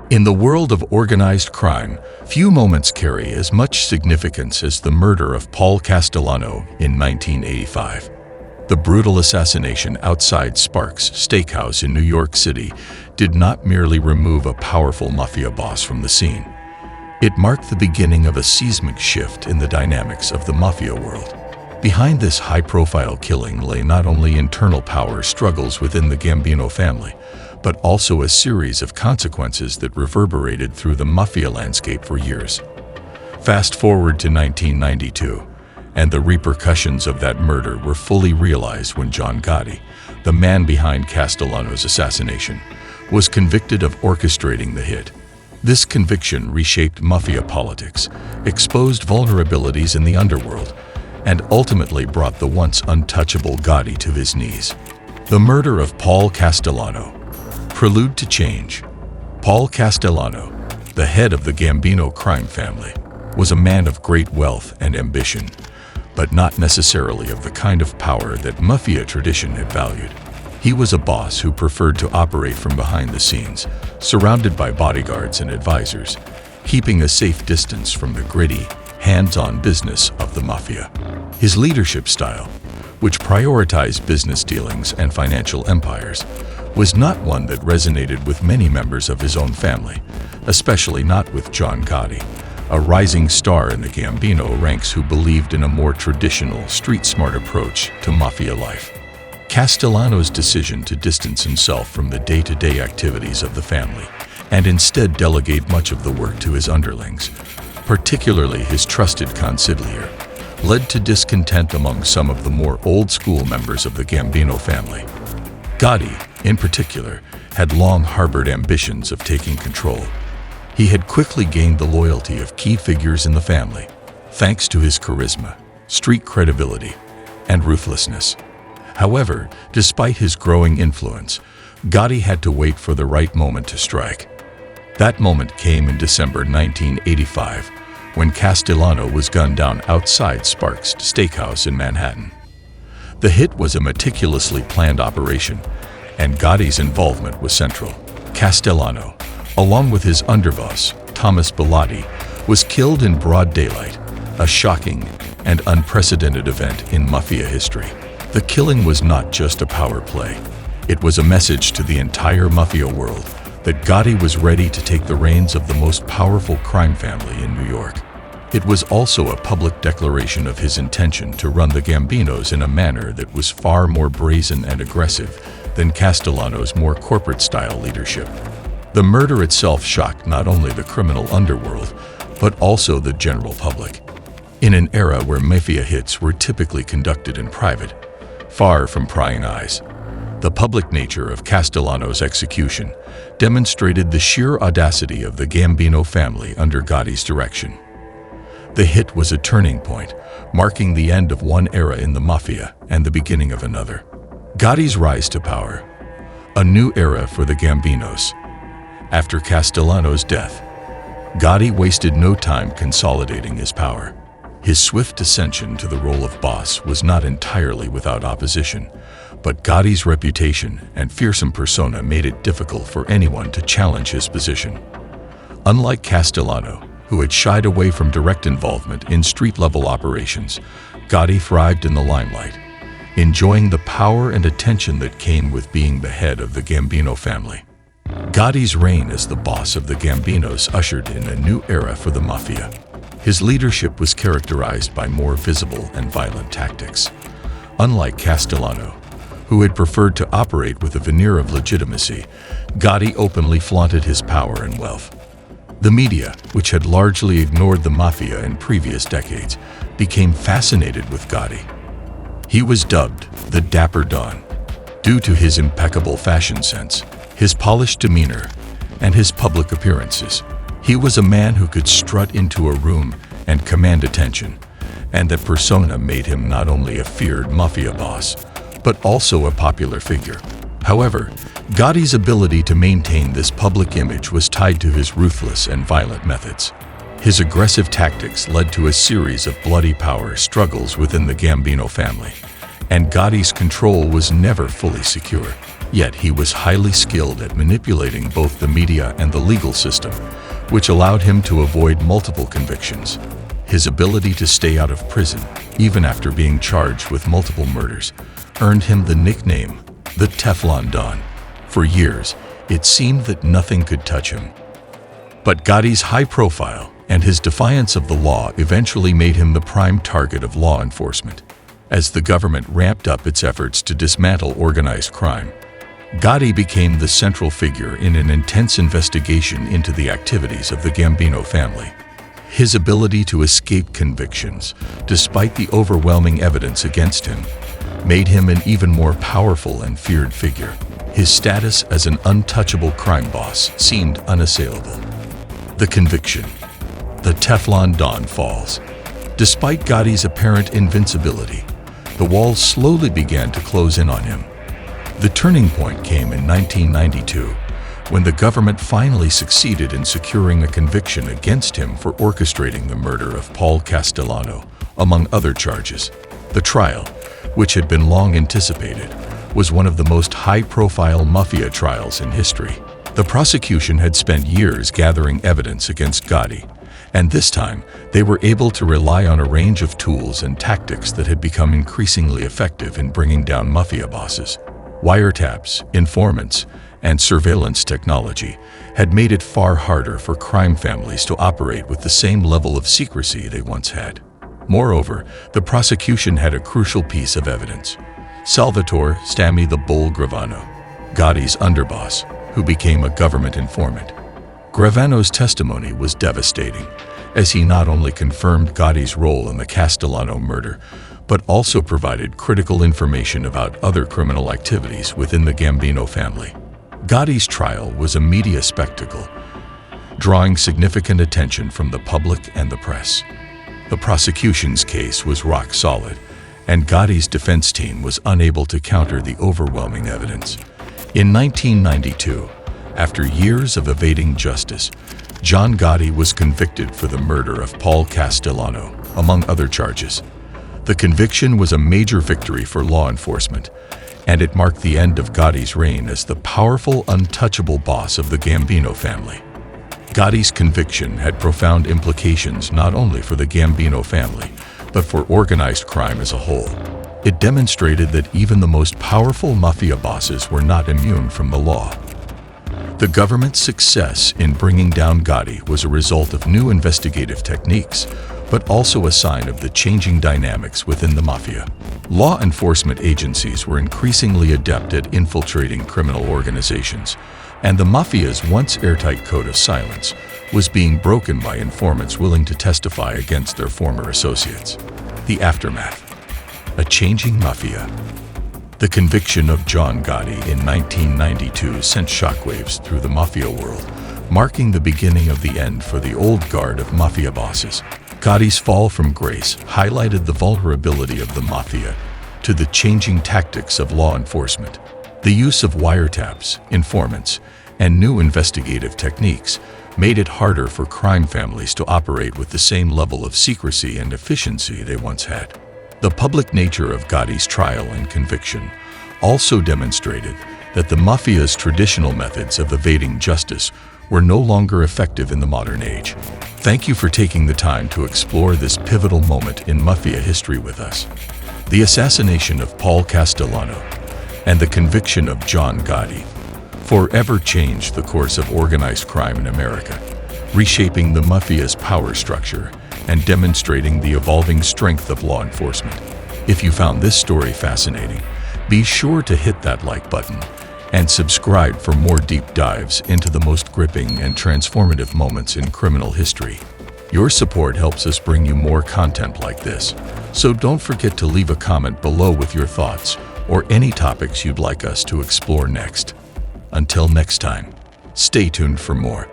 In the world of organized crime, few moments carry as much significance as the murder of Paul Castellano in 1985. The brutal assassination outside Sparks Steakhouse in New York City did not merely remove a powerful mafia boss from the scene. It marked the beginning of a seismic shift in the dynamics of the mafia world. Behind this high-profile killing lay not only internal power struggles within the Gambino family, but also a series of consequences that reverberated through the mafia landscape for years. Fast forward to 1992, and the repercussions of that murder were fully realized when John Gotti, the man behind Castellano's assassination, was convicted of orchestrating the hit. This conviction reshaped mafia politics, exposed vulnerabilities in the underworld, and ultimately brought the once untouchable Gotti to his knees. The murder of Paul Castellano. Prelude to change. Paul Castellano, the head of the Gambino crime family, was a man of great wealth and ambition, but not necessarily of the kind of power that mafia tradition had valued. He was a boss who preferred to operate from behind the scenes, surrounded by bodyguards and advisors, keeping a safe distance from the gritty, hands-on business of the mafia. His leadership style, which prioritized business dealings and financial empires, was not one that resonated with many members of his own family, especially not with John Gotti, a rising star in the Gambino ranks who believed in a more traditional, street-smart approach to mafia life. Castellano's decision to distance himself from the day-to-day activities of the family and instead delegate much of the work to his underlings, particularly his trusted consigliere, led to discontent among some of the more old-school members of the Gambino family. Gotti, in particular, had long harbored ambitions of taking control. He had quickly gained the loyalty of key figures in the family, thanks to his charisma, street credibility, and ruthlessness. However, despite his growing influence, Gotti had to wait for the right moment to strike. That moment came in December 1985, when Castellano was gunned down outside Sparks Steakhouse in Manhattan. The hit was a meticulously planned operation, and Gotti's involvement was central. Castellano, along with his underboss, Thomas Bellotti, was killed in broad daylight, a shocking and unprecedented event in mafia history. The killing was not just a power play. It was a message to the entire mafia world that Gotti was ready to take the reins of the most powerful crime family in New York. It was also a public declaration of his intention to run the Gambinos in a manner that was far more brazen and aggressive than Castellano's more corporate-style leadership. The murder itself shocked not only the criminal underworld, but also the general public. In an era where mafia hits were typically conducted in private, far from prying eyes, the public nature of Castellano's execution demonstrated the sheer audacity of the Gambino family under Gotti's direction. The hit was a turning point, marking the end of one era in the mafia and the beginning of another. Gotti's rise to power. A new era for the Gambinos. After Castellano's death, Gotti wasted no time consolidating his power. His swift ascension to the role of boss was not entirely without opposition, but Gotti's reputation and fearsome persona made it difficult for anyone to challenge his position. Unlike Castellano, who had shied away from direct involvement in street-level operations, Gotti thrived in the limelight, enjoying the power and attention that came with being the head of the Gambino family. Gotti's reign as the boss of the Gambinos ushered in a new era for the mafia. His leadership was characterized by more visible and violent tactics. Unlike Castellano, who had preferred to operate with a veneer of legitimacy, Gotti openly flaunted his power and wealth. The media, which had largely ignored the mafia in previous decades, became fascinated with Gotti. He was dubbed the Dapper Don due to his impeccable fashion sense, his polished demeanor, and his public appearances. He was a man who could strut into a room and command attention, and that persona made him not only a feared mafia boss, but also a popular figure. However, Gotti's ability to maintain this public image was tied to his ruthless and violent methods. His aggressive tactics led to a series of bloody power struggles within the Gambino family, and Gotti's control was never fully secure. Yet he was highly skilled at manipulating both the media and the legal system, which allowed him to avoid multiple convictions. His ability to stay out of prison, even after being charged with multiple murders, earned him the nickname, the Teflon Don. For years, it seemed that nothing could touch him. But Gotti's high profile and his defiance of the law eventually made him the prime target of law enforcement. As the government ramped up its efforts to dismantle organized crime, Gotti became the central figure in an intense investigation into the activities of the Gambino family. His ability to escape convictions, despite the overwhelming evidence against him, made him an even more powerful and feared figure. His status as an untouchable crime boss seemed unassailable. The conviction. The Teflon Don falls. Despite Gotti's apparent invincibility, the walls slowly began to close in on him. The turning point came in 1992, when the government finally succeeded in securing a conviction against him for orchestrating the murder of Paul Castellano, among other charges. The trial, which had been long anticipated, was one of the most high-profile Mafia trials in history. The prosecution had spent years gathering evidence against Gotti, and this time they were able to rely on a range of tools and tactics that had become increasingly effective in bringing down Mafia bosses. Wiretaps, informants, and surveillance technology had made it far harder for crime families to operate with the same level of secrecy they once had. Moreover, the prosecution had a crucial piece of evidence: Salvatore "Stammy the Bull" Gravano, Gotti's underboss, who became a government informant. Gravano's testimony was devastating, as he not only confirmed Gotti's role in the Castellano murder, but also provided critical information about other criminal activities within the Gambino family. Gotti's trial was a media spectacle, drawing significant attention from the public and the press. The prosecution's case was rock solid, and Gotti's defense team was unable to counter the overwhelming evidence. In 1992, after years of evading justice, John Gotti was convicted for the murder of Paul Castellano, among other charges. The conviction was a major victory for law enforcement, and it marked the end of Gotti's reign as the powerful, untouchable boss of the Gambino family. Gotti's conviction had profound implications not only for the Gambino family, but for organized crime as a whole. It demonstrated that even the most powerful Mafia bosses were not immune from the law. The government's success in bringing down Gotti was a result of new investigative techniques, but also a sign of the changing dynamics within the Mafia. Law enforcement agencies were increasingly adept at infiltrating criminal organizations, and the Mafia's once airtight code of silence was being broken by informants willing to testify against their former associates. The aftermath. A changing Mafia. The conviction of John Gotti in 1992 sent shockwaves through the Mafia world, marking the beginning of the end for the old guard of Mafia bosses. Gotti's fall from grace highlighted the vulnerability of the Mafia to the changing tactics of law enforcement. The use of wiretaps, informants, and new investigative techniques made it harder for crime families to operate with the same level of secrecy and efficiency they once had. The public nature of Gotti's trial and conviction also demonstrated that the Mafia's traditional methods of evading justice were no longer effective in the modern age. Thank you for taking the time to explore this pivotal moment in Mafia history with us. The assassination of Paul Castellano and the conviction of John Gotti forever changed the course of organized crime in America, reshaping the Mafia's power structure and demonstrating the evolving strength of law enforcement. If you found this story fascinating, be sure to hit that like button and subscribe for more deep dives into the most gripping and transformative moments in criminal history. Your support helps us bring you more content like this, so don't forget to leave a comment below with your thoughts or any topics you'd like us to explore next. Until next time, stay tuned for more.